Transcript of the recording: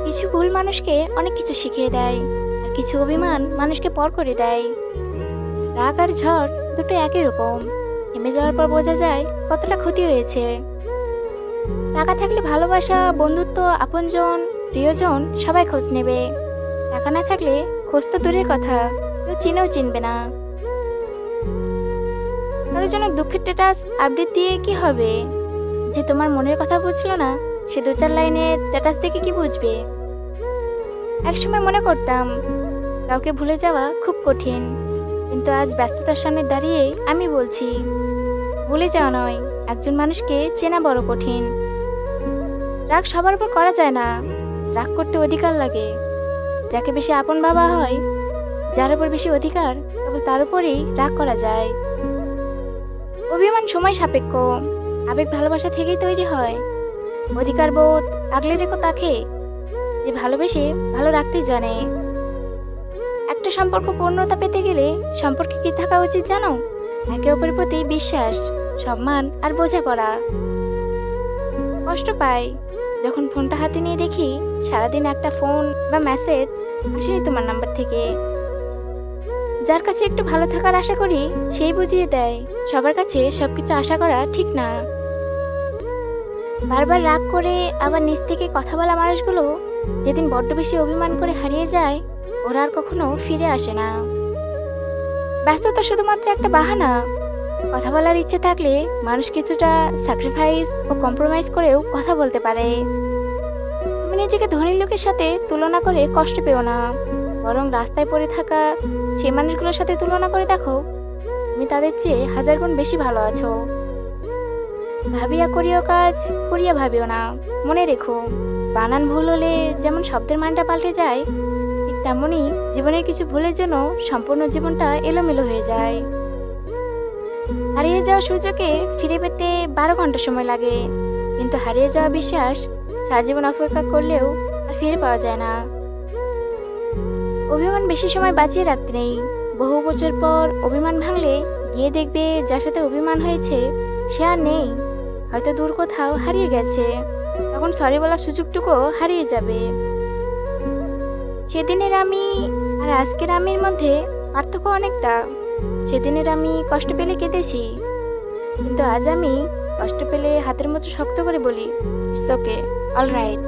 কিছু ভুল মানুষকে অনেক কিছু শিখিয়ে দেয়, আর কিছু অভিমান মানুষকে পর করে দেয়। রাগ আর ঝড় দুটো একই রকম, থেমে যাওয়ার পর বোঝা যায় কতটা ক্ষতি হয়েছে। টাকা থাকলে ভালোবাসা, বন্ধুত্ব, আপনজন, প্রিয়জন সবাই খোঁজ নেবে। টাকা না থাকলে খোঁজ তো দূরের কথা, কেউ চিনেও চিনবে না। কারোর জন্য দুঃখের স্ট্যাটাস আপডেট দিয়ে কি হবে? যে তোমার মনের কথা বুঝলো না, সে দু চার লাইনের স্ট্যাটাস দেখে কি বুঝবে? একসময় মনে করতাম কাউকে ভুলে যাওয়া খুব কঠিন, কিন্তু আজ ব্যস্ততার সামনে দাঁড়িয়ে আমি বলছি, ভুলে যাওয়া নয়, একজন মানুষকে চেনা বড় কঠিন। রাগ সবার উপর করা যায় না, রাগ করতে অধিকার লাগে। যাকে বেশি আপন ভাবা হয়, যার উপর বেশি অধিকার, কেবল তার উপরেই রাগ করা যায়। অভিমান সময় সাপেক্ষ, আবেগ ভালোবাসা থেকেই তৈরি হয়। অধিকার বোধ আগলে রেখো তাকে, যে ভালোবেসে ভালো রাখতে জানে। একটা সম্পর্ক পূর্ণতা পেতে গেলে সম্পর্কে কি থাকা উচিত জানো? একে অপরের প্রতি বিশ্বাস, সম্মান আর বোঝাপড়া। কষ্ট পাই যখন ফোনটা হাতে নিয়ে দেখি সারাদিন একটা ফোন বা মেসেজ আসেনি তোমার নাম্বার থেকে। যার কাছে একটু ভালো থাকার আশা করি, সেই বুঝিয়ে দেয় সবার কাছে সবকিছু আশা করা ঠিক না। বারবার রাগ করে আবার নিজ থেকে কথা বলা মানুষগুলো যেদিন বড্ড বেশি অভিমান করে হারিয়ে যায়, ওরা আর কখনো ফিরে আসে না। ব্যস্ততা শুধুমাত্র একটা বাহানা। কথা বলার ইচ্ছে থাকলে মানুষ কিছুটা স্যাক্রিফাইস ও কম্প্রোমাইজ করেও কথা বলতে পারে। তুমি নিজেকে ধনী লোকের সাথে তুলনা করে কষ্ট পেও না, বরং রাস্তায় পড়ে থাকা সেই মানুষগুলোর সাথে তুলনা করে দেখো, তুমি তাদের চেয়ে হাজার গুণ বেশি ভালো আছো। ভাবিয়া করিও কাজ, করিয়া ভাবিও না। মনে রেখো, বানান ভুল হলে যেমন শব্দের মানটা পাল্টে যায়, ঠিক তেমনই জীবনের কিছু ভুলের জন্য সম্পূর্ণ জীবনটা এলোমেলো হয়ে যায়। হারিয়ে যাওয়া সূর্যকে ফিরে পেতে 12 ঘন্টা সময় লাগে, কিন্তু হারিয়ে যাওয়া বিশ্বাস সারা জীবন অপেক্ষা করলেও আর ফিরে পাওয়া যায় না। অভিমান বেশি সময় বাঁচিয়ে রাখতে নেই। বহু বছর পর অভিমান ভাঙলে গিয়ে দেখবে যার সাথে অভিমান হয়েছে সে আর নেই, হয়তো দূর কোথাও হারিয়ে গেছে। তখন সরি বলার সুযোগটুকুও হারিয়ে যাবে। সেদিনের আমি আর আজকের আমির মধ্যে পার্থক্য অনেকটা। সেদিনের আমি কষ্ট পেলে কেঁদেছি, কিন্তু আজ আমি কষ্ট পেলে হাতের মতো শক্ত করে বলি, ইটস ওকে, অল রাইট।